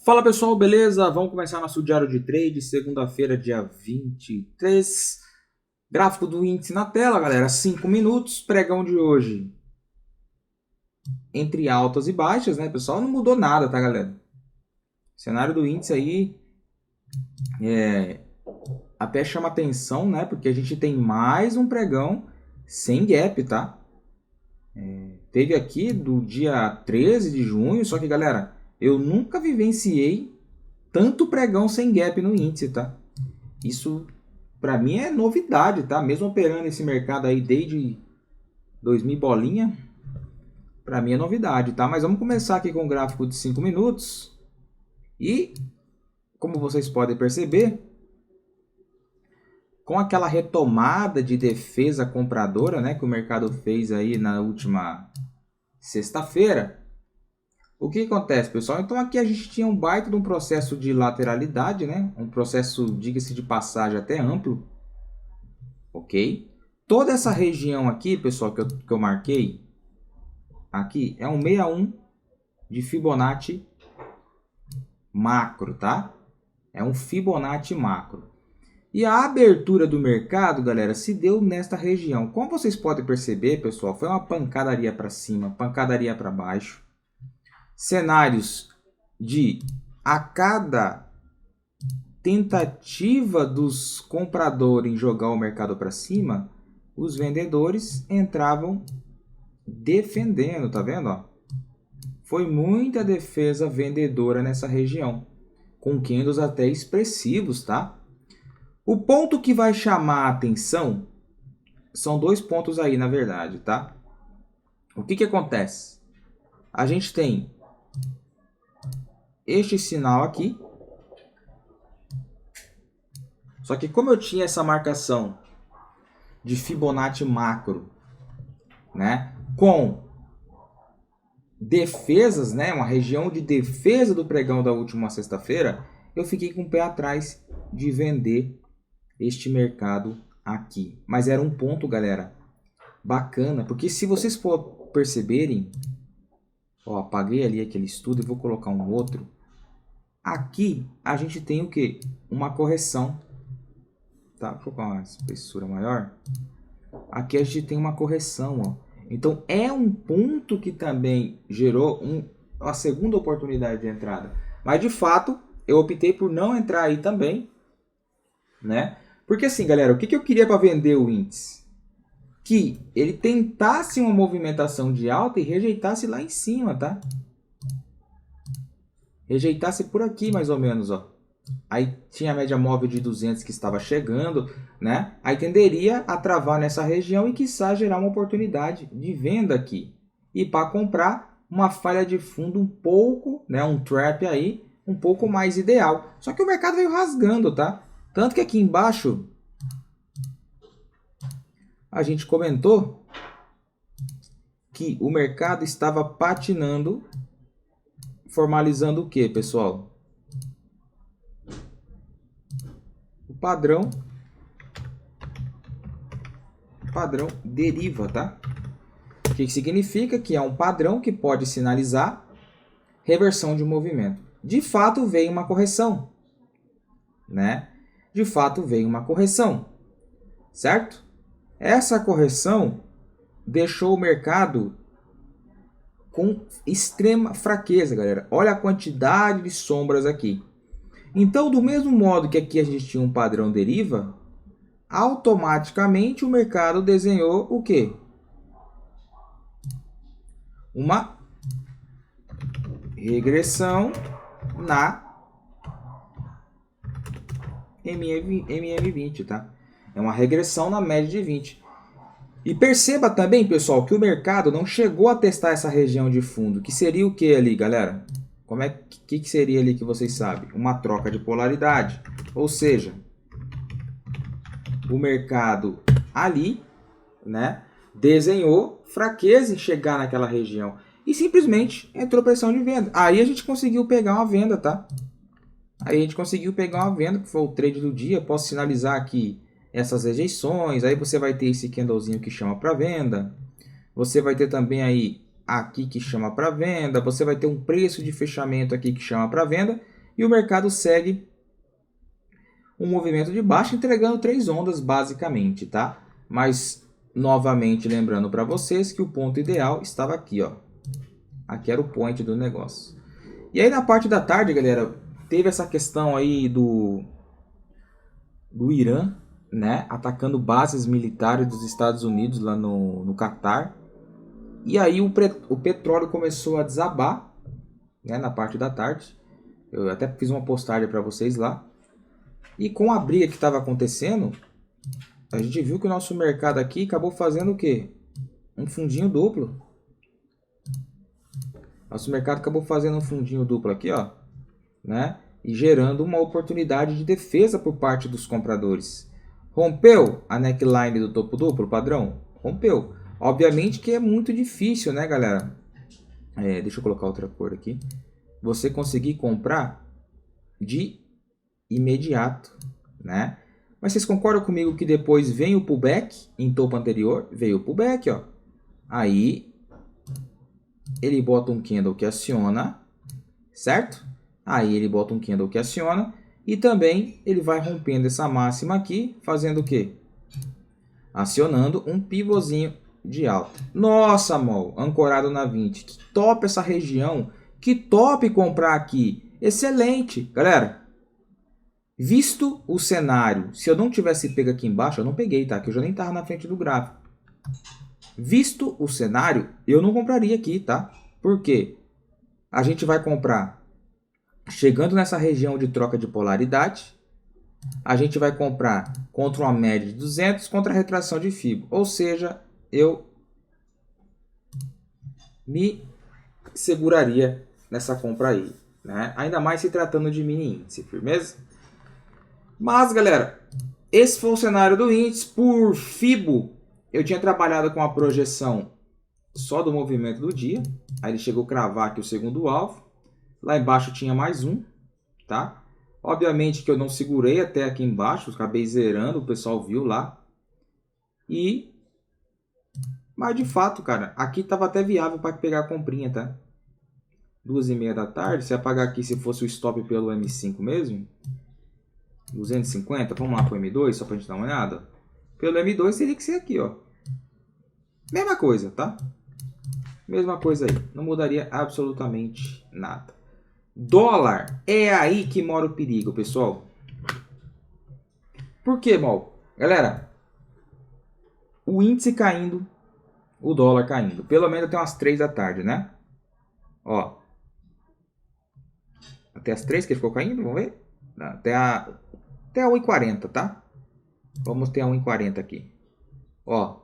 Fala pessoal, beleza? Vamos começar nosso diário de trade, segunda-feira, dia 23. Gráfico do índice na tela, galera. 5 minutos, pregão de hoje. Entre altas e baixas, né, pessoal? Não mudou nada, tá, galera? O cenário do índice aí até chama atenção, né? Porque a gente tem mais um pregão sem gap, tá? Teve aqui do dia 13 de junho, só que, galera, eu nunca vivenciei tanto pregão sem gap no índice, tá? Isso para mim é novidade, tá? Mesmo operando esse mercado aí desde 2000 bolinha, para mim é novidade, tá? Mas vamos começar aqui com o gráfico de 5 minutos. E como vocês podem perceber, com aquela retomada de defesa compradora, né, que o mercado fez aí na última sexta-feira, o que acontece, pessoal? Então aqui a gente tinha um baita de um processo de lateralidade, né? Um processo, diga-se de passagem, até amplo. Ok? Toda essa região aqui, pessoal, que eu marquei, aqui é um 61 de Fibonacci macro, tá? É um Fibonacci macro. E a abertura do mercado, galera, se deu nesta região. Como vocês podem perceber, pessoal, foi uma pancadaria para cima, pancadaria para baixo. Cenários de a cada tentativa dos compradores em jogar o mercado para cima, os vendedores entravam defendendo, tá vendo? Ó? Foi muita defesa vendedora nessa região, com candles até expressivos, tá? O ponto que vai chamar a atenção são dois pontos aí, na verdade, tá? O que acontece? A gente tem este sinal aqui. Só que como eu tinha essa marcação de Fibonacci macro, né, com defesas, né, uma região de defesa do pregão da última sexta-feira, eu fiquei com o pé atrás de vender este mercado aqui. Mas era um ponto, galera, bacana, porque se vocês perceberem, ó, apaguei ali aquele estudo e vou colocar um outro. Aqui a gente tem o que? Uma correção. Tá? Vou colocar uma espessura maior. Aqui a gente tem uma correção, ó. Então é um ponto que também gerou a segunda oportunidade de entrada. Mas de fato, eu optei por não entrar aí também, né? Porque assim, galera, o que eu queria para vender o índice? Que ele tentasse uma movimentação de alta e rejeitasse lá em cima, tá? Rejeitasse por aqui mais ou menos, ó. Aí tinha a média móvel de 200 que estava chegando, né? Aí tenderia a travar nessa região e quiçá gerar uma oportunidade de venda aqui. E para comprar uma falha de fundo um pouco, né, um trap aí, um pouco mais ideal. Só que o mercado veio rasgando, tá? Tanto que aqui embaixo a gente comentou que o mercado estava patinando, formalizando o que, pessoal? Padrão deriva, tá? O que significa? Que é um padrão que pode sinalizar reversão de movimento. De fato, veio uma correção, né? De fato, veio uma correção, certo? Essa correção deixou o mercado com extrema fraqueza, galera. Olha a quantidade de sombras aqui. Então, do mesmo modo que aqui a gente tinha um padrão deriva, automaticamente o mercado desenhou o quê? Uma regressão na MM20, tá? É uma regressão na média de 20. E perceba também, pessoal, que o mercado não chegou a testar essa região de fundo, que seria o que ali, galera? Que seria ali que vocês sabem? Uma troca de polaridade. Ou seja, o mercado ali, né, desenhou fraqueza em chegar naquela região. E simplesmente entrou pressão de venda. Aí a gente conseguiu pegar uma venda, tá? Aí a gente conseguiu pegar uma venda, que foi o trade do dia. Posso sinalizar aqui essas rejeições. Aí você vai ter esse candlezinho que chama para venda. Você vai ter também aí aqui que chama para venda, você vai ter um preço de fechamento aqui que chama para venda, E o mercado segue um movimento de baixa, entregando 3 ondas basicamente, tá? Mas, novamente, lembrando para vocês que o ponto ideal estava aqui, ó. Aqui era o point do negócio. E aí na parte da tarde, galera, teve essa questão aí do Irã, né? Atacando bases militares dos Estados Unidos lá no Catar. E aí o petróleo começou a desabar, né, na parte da tarde. Eu até fiz uma postagem para vocês lá. E com a briga que estava acontecendo, a gente viu que o nosso mercado aqui acabou fazendo o quê? Um fundinho duplo. Nosso mercado acabou fazendo um fundinho duplo aqui, ó, né? E gerando uma oportunidade de defesa por parte dos compradores. Rompeu a neckline do topo duplo padrão? Rompeu. Obviamente que é muito difícil, né, galera? Deixa eu colocar outra cor aqui. Você conseguir comprar de imediato, né? Mas vocês concordam comigo que depois vem o pullback em topo anterior? Veio o pullback, ó. Aí ele bota um candle que aciona, certo? Aí ele bota um candle que aciona e também ele vai rompendo essa máxima aqui, fazendo o quê? Acionando um pivôzinho de alta. Nossa, mol, ancorado na 20. Que top essa região. Que top comprar aqui. Excelente. Galera, visto o cenário, se eu não tivesse pego aqui embaixo, eu não peguei, tá? Que eu já nem estava na frente do gráfico. Visto o cenário, eu não compraria aqui, tá? Por quê? A gente vai comprar chegando nessa região de troca de polaridade. A gente vai comprar contra uma média de 200 contra a retração de Fibo. Ou seja, eu me seguraria nessa compra aí, né? Ainda mais se tratando de mini índice, firmeza? Mas, galera, esse foi o cenário do índice. Por Fibo, eu tinha trabalhado com a projeção só do movimento do dia. Aí ele chegou a cravar aqui o segundo alvo. Lá embaixo tinha mais um, tá? Obviamente que eu não segurei até aqui embaixo, acabei zerando, o pessoal viu lá. Mas de fato, cara, aqui estava até viável para pegar a comprinha, tá? 2h30 da tarde, se apagar aqui se fosse o stop pelo M5 mesmo, 250, vamos lá pro M2 só pra gente dar uma olhada. Pelo M2 teria que ser aqui, ó. Mesma coisa, tá? Mesma coisa aí, não mudaria absolutamente nada. Dólar, é aí que mora o perigo, pessoal. Por quê, mal? Galera, o índice caindo, o dólar caindo. Pelo menos até umas 3 da tarde, né? Ó. Até as 3 que ele ficou caindo, vamos ver? Até a 1h40, tá? Vamos ter a 1h40 aqui. Ó.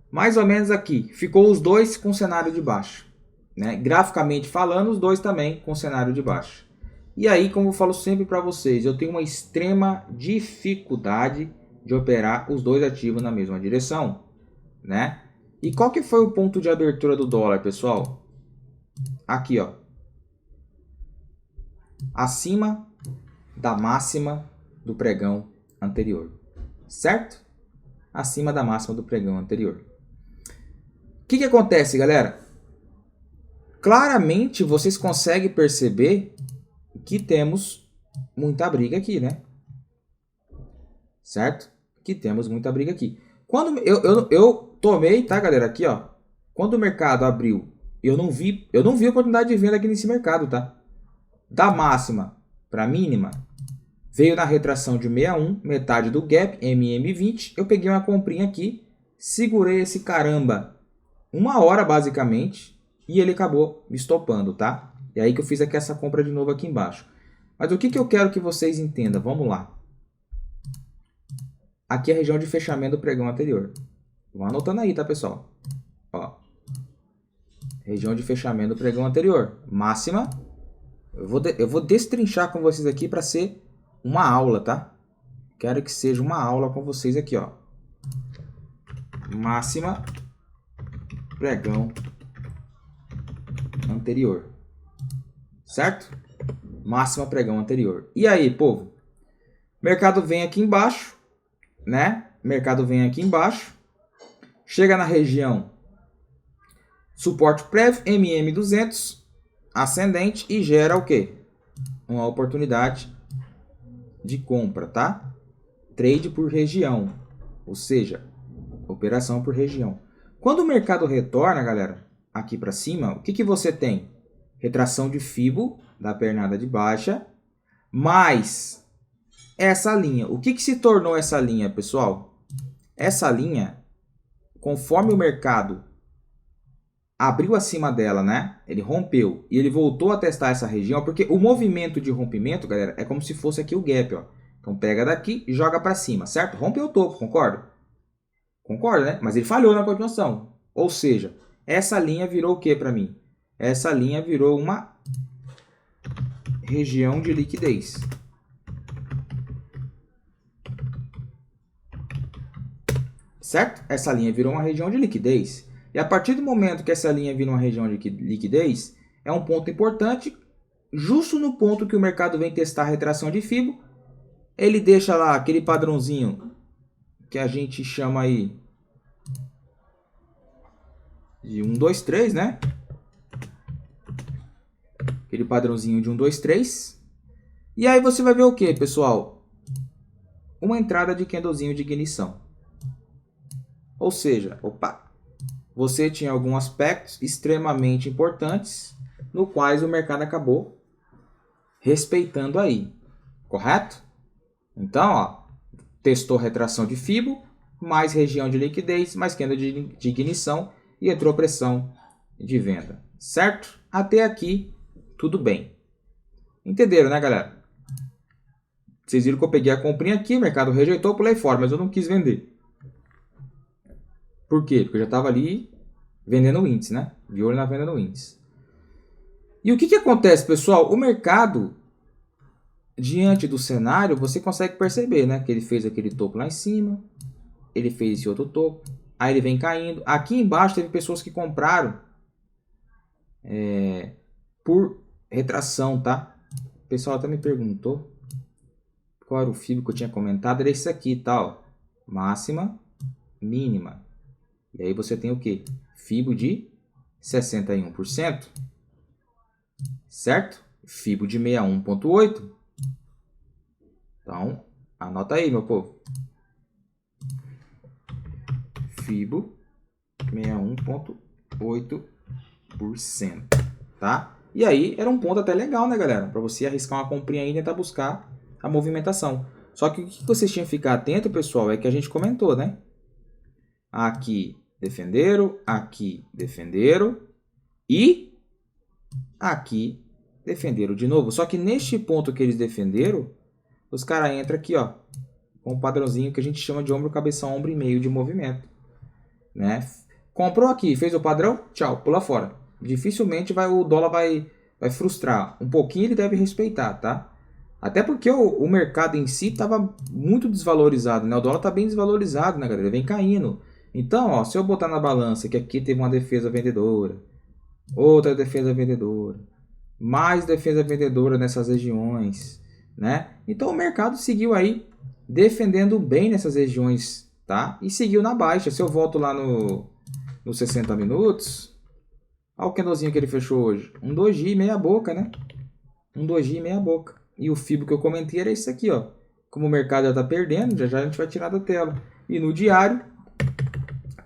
Mais ou menos aqui. Ficou os dois com cenário de baixo. Né? Graficamente falando, os dois também com cenário de baixo. E aí, como eu falo sempre para vocês, eu tenho uma extrema dificuldade de operar os dois ativos na mesma direção. Né? E qual que foi o ponto de abertura do dólar, pessoal? Aqui, ó. Acima da máxima do pregão anterior. Certo? Acima da máxima do pregão anterior. O que acontece, galera? Claramente vocês conseguem perceber que temos muita briga aqui, né? Certo? Que temos muita briga aqui. Quando eu tomei, tá, galera? Aqui, ó. Quando o mercado abriu, eu não vi oportunidade de venda aqui nesse mercado, tá? Da máxima para mínima, veio na retração de 61, metade do gap, MM20. Eu peguei uma comprinha aqui, segurei esse caramba 1 hora basicamente, e ele acabou me estopando, tá? E aí que eu fiz aqui essa compra de novo aqui embaixo. Mas o que eu quero que vocês entendam? Vamos lá. Aqui é a região de fechamento do pregão anterior. Vão anotando aí, tá, pessoal? Ó. Região de fechamento do pregão anterior. Máxima. Eu vou destrinchar com vocês aqui para ser uma aula, tá? Quero que seja uma aula com vocês aqui, ó. Máxima. Pregão anterior. Certo? Máxima pregão anterior. E aí, povo? Mercado vem aqui embaixo, né? Mercado vem aqui embaixo. Chega na região suporte prévio, MM200, ascendente, e gera o quê? uma oportunidade de compra, tá? Trade por região, ou seja, operação por região. Quando o mercado retorna, galera, aqui para cima, o que que você tem? Retração de Fibo da pernada de baixa, mais essa linha. O que que se tornou essa linha, pessoal? Essa linha, conforme o mercado abriu acima dela, né? Ele rompeu e ele voltou a testar essa região, porque o movimento de rompimento, galera, é como se fosse aqui o gap, ó. Então pega daqui e joga para cima, certo? Rompeu o topo, concorda? Concorda, né? Mas ele falhou na continuação. Ou seja, essa linha virou o que para mim? Essa linha virou uma região de liquidez. Certo? Essa linha virou uma região de liquidez. E a partir do momento que essa linha vira uma região de liquidez, é um ponto importante, justo no ponto que o mercado vem testar a retração de Fibo, ele deixa lá aquele padrãozinho que a gente chama aí de 1, 2, 3, né? Aquele padrãozinho de 1, 2, 3. E aí você vai ver o que, pessoal? Uma entrada de candlezinho de ignição. Ou seja, opa, você tinha alguns aspectos extremamente importantes no quais o mercado acabou respeitando aí, correto? Então, ó, testou retração de Fibo, mais região de liquidez, mais candle de ignição e entrou pressão de venda, certo? Até aqui, tudo bem. Entenderam, né, galera? Vocês viram que eu peguei a comprinha aqui, o mercado rejeitou, pulei fora, mas eu não quis vender. Por quê? Porque eu já estava ali vendendo o índice, né? De olho na venda do índice. E o que que acontece, pessoal? O mercado, diante do cenário, você consegue perceber, né? Que ele fez aquele topo lá em cima, ele fez esse outro topo, aí ele vem caindo. Aqui embaixo teve pessoas que compraram por retração, tá? O pessoal até me perguntou qual era o Fibo que eu tinha comentado. Era esse aqui, tá? Ó. Máxima, mínima. E aí você tem o quê? Fibo de 61%. Certo? Fibo de 61,8. Então, anota aí, meu povo. Fibo 61,8%. Tá? E aí era um ponto até legal, né, galera? Para você arriscar uma comprinha aí e tentar buscar a movimentação. Só que o que vocês tinham que ficar atento, pessoal, é que a gente comentou, né? Aqui defenderam, aqui defenderam e aqui defenderam de novo. Só que neste ponto que eles defenderam, os caras entram aqui, ó, com um padrãozinho que a gente chama de ombro, cabeção, ombro e meio de movimento, né? Comprou aqui, fez o padrão, tchau, pula fora. Dificilmente o dólar vai frustrar. Um pouquinho ele deve respeitar, tá? Até porque o mercado em si estava muito desvalorizado, né? O dólar está bem desvalorizado, né, galera? Ele vem caindo. Então, ó, se eu botar na balança que aqui teve uma defesa vendedora, outra defesa vendedora, mais defesa vendedora nessas regiões, né? Então o mercado seguiu aí defendendo bem nessas regiões, tá? E seguiu na baixa. Se eu volto lá no 60 minutos, olha o candlezinho que ele fechou hoje. Um doji meia boca, né? Um doji meia boca. E o Fibo que eu comentei era esse aqui, ó. Como o mercado já está perdendo, já a gente vai tirar da tela. E no diário,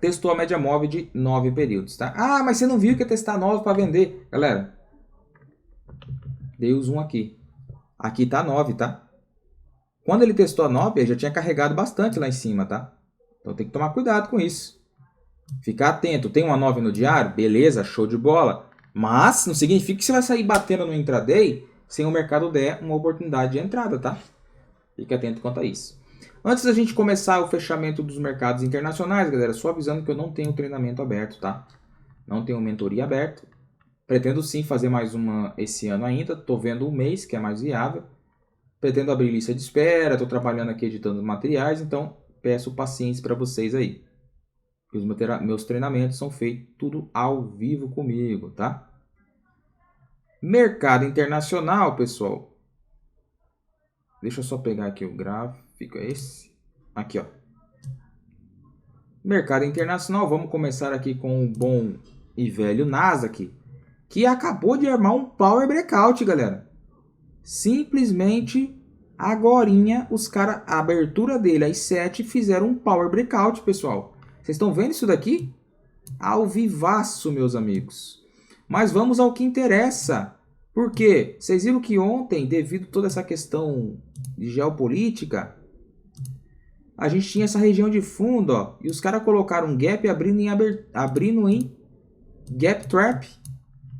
testou a média móvel de 9 períodos, tá? Ah, mas você não viu que ia testar 9 para vender. Galera, dei o zoom aqui. Aqui tá 9, tá? Quando ele testou a 9, ele já tinha carregado bastante lá em cima, tá? Então tem que tomar cuidado com isso. Ficar atento. Tem uma 9 no diário? Beleza, show de bola. Mas não significa que você vai sair batendo no intraday sem o mercado der uma oportunidade de entrada, tá? Fique atento quanto a isso. Antes da gente começar o fechamento dos mercados internacionais, galera, só avisando que eu não tenho treinamento aberto, tá? Não tenho mentoria aberta. Pretendo sim fazer mais uma esse ano ainda. Tô vendo um mês, que é mais viável. Pretendo abrir lista de espera. Tô trabalhando aqui editando materiais, então peço paciência para vocês aí. Os meus treinamentos são feitos tudo ao vivo comigo, tá? Mercado internacional, pessoal. Deixa eu só pegar aqui o gráfico, é esse. Aqui, ó. Mercado internacional, vamos começar aqui com o bom e velho Nasdaq, que acabou de armar um Power Breakout, galera. Simplesmente agorinha os caras, a abertura dele às 7 fizeram um power breakout, pessoal. Vocês estão vendo isso daqui? Ao vivaço, meus amigos. Mas vamos ao que interessa. Por quê? Vocês viram que ontem, devido a toda essa questão de geopolítica, a gente tinha essa região de fundo, ó, e os caras colocaram um gap abrindo em gap trap,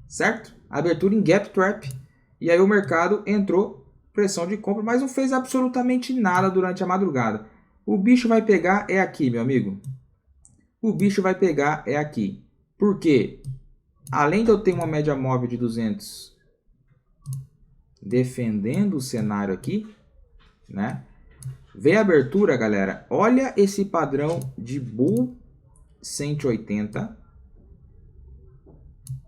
certo? Abertura em gap trap. E aí o mercado entrou, pressão de compra, mas não fez absolutamente nada durante a madrugada. O bicho vai pegar é aqui, meu amigo. O bicho vai pegar é aqui. Por quê? Além de eu ter uma média móvel de 200 defendendo o cenário aqui, né? Vê a abertura, galera. Olha esse padrão de Bull 180.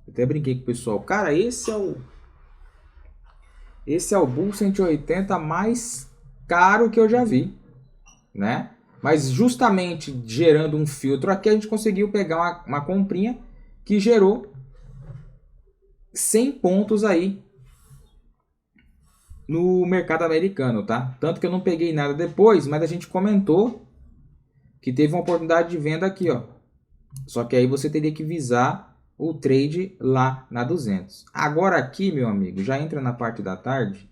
Até brinquei com o pessoal. Cara, esse é o Bull 180 mais caro que eu já vi, né? Mas justamente gerando um filtro aqui, a gente conseguiu pegar uma comprinha que gerou 100 pontos aí no mercado americano, tá? Tanto que eu não peguei nada depois, mas a gente comentou que teve uma oportunidade de venda aqui, ó. Só que aí você teria que visar o trade lá na 200. Agora aqui, meu amigo, já entra na parte da tarde.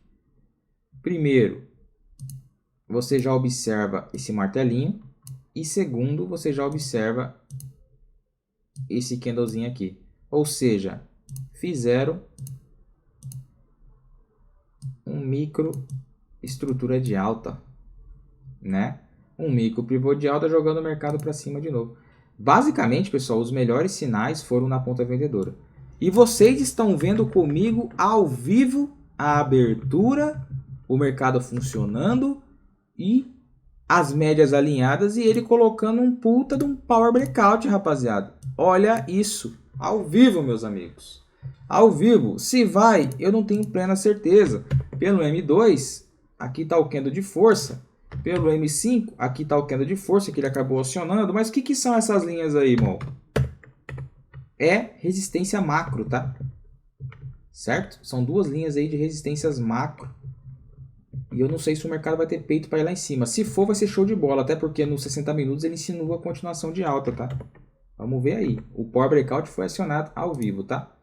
Primeiro, você já observa esse martelinho. E segundo, você já observa esse candlezinho aqui. Ou seja, fizeram um micro estrutura de alta, né? Um micro pivô de alta jogando o mercado para cima de novo. Basicamente, pessoal, os melhores sinais foram na ponta vendedora. E vocês estão vendo comigo ao vivo a abertura, o mercado funcionando e as médias alinhadas e ele colocando um puta de um power breakout, rapaziada. Olha isso, ao vivo, meus amigos. Ao vivo, se vai, eu não tenho plena certeza. Pelo M2, aqui está o candle de força. Pelo M5, aqui está o candle de força que ele acabou acionando. Mas o que são essas linhas aí, irmão? É resistência macro, tá? Certo? São duas linhas aí de resistências macro. E eu não sei se o mercado vai ter peito para ir lá em cima. Se for, vai ser show de bola. Até porque nos 60 minutos ele insinua a continuação de alta, tá? Vamos ver aí. O Power Breakout foi acionado ao vivo, tá?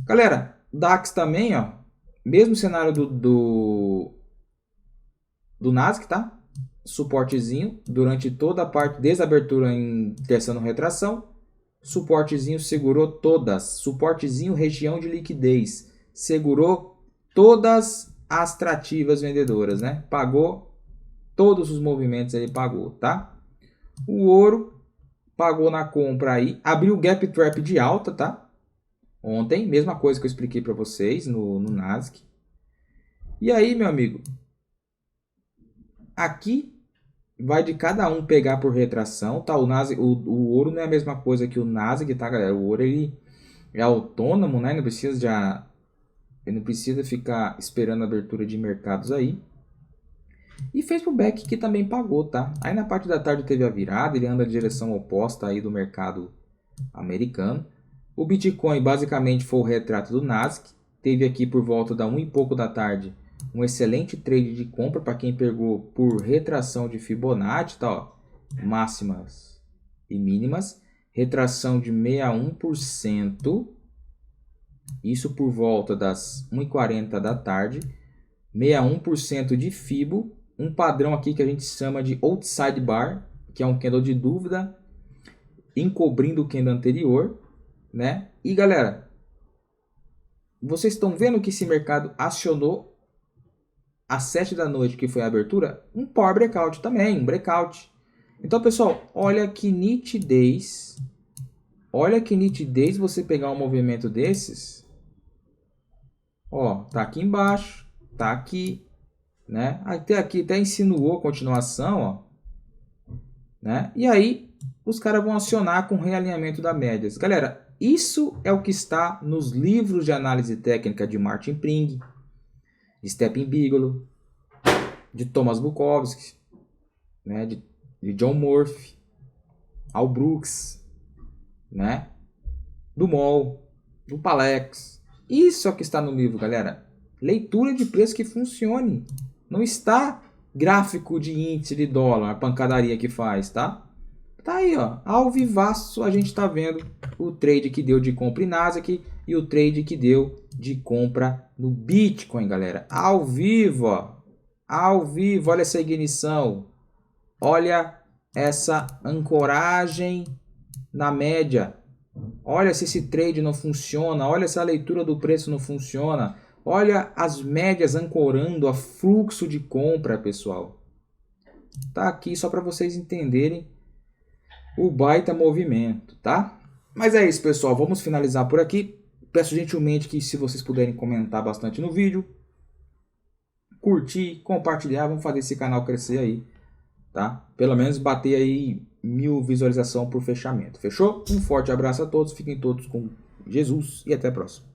Galera, DAX também, ó. Mesmo cenário do Nasdaq, tá? Suportezinho durante toda a parte, desde a abertura em testando retração. Suportezinho segurou todas. Suportezinho região de liquidez. Segurou todas as trativas vendedoras, né? Pagou todos os movimentos, ele pagou, tá? O ouro pagou na compra aí, abriu gap trap de alta, tá? Ontem, mesma coisa que eu expliquei para vocês no Nasdaq. E aí, meu amigo, aqui vai de cada um pegar por retração, tá? O Nasdaq, o ouro não é a mesma coisa que o Nasdaq, tá, galera? O ouro ele é autônomo, né? Ele não precisa ficar esperando a abertura de mercados aí. E fez pro back que também pagou, tá? Aí na parte da tarde teve a virada, ele anda em direção oposta aí do mercado americano. O Bitcoin basicamente foi o retrato do Nasdaq. Teve aqui por volta da 1 e pouco da tarde um excelente trade de compra para quem pegou por retração de Fibonacci, tá? Ó, máximas e mínimas. Retração de 61%. Isso por volta das 1h40 da tarde. 61% de Fibo. Um padrão aqui que a gente chama de outside bar, que é um candle de dúvida, encobrindo o candle anterior, né? E galera, vocês estão vendo que esse mercado acionou às 7 da noite, que foi a abertura, um power breakout também, um breakout. Então, pessoal, olha que nitidez. Olha que nitidez você pegar um movimento desses. Ó, tá aqui embaixo, tá aqui, né? Até aqui até insinuou continuação, ó, né? E aí os caras vão acionar com realinhamento da médias. Galera, isso é o que está nos livros de análise técnica de Martin Pring, de Stephen Bigelow, de Thomas Bukowski, né? de John Murphy, Al Brooks, né? Do Moll, do Palex. Isso é o que está no livro, galera. Leitura de preço que funcione. Não está gráfico de índice de dólar, a pancadaria que faz, tá? Tá aí, ó. Ao vivaço a gente tá vendo o trade que deu de compra em Nasdaq e o trade que deu de compra no Bitcoin, galera. Ao vivo, ó. Ao vivo, olha essa ignição. Olha essa ancoragem na média. Olha se esse trade não funciona. Olha se a leitura do preço não funciona. Olha as médias ancorando a fluxo de compra, pessoal. Tá aqui só para vocês entenderem o baita movimento, tá? Mas é isso, pessoal. Vamos finalizar por aqui. Peço gentilmente que se vocês puderem comentar bastante no vídeo, curtir, compartilhar, vamos fazer esse canal crescer aí, tá? Pelo menos bater aí 1000 visualizações por fechamento. Fechou? Um forte abraço a todos, fiquem todos com Jesus e até a próxima.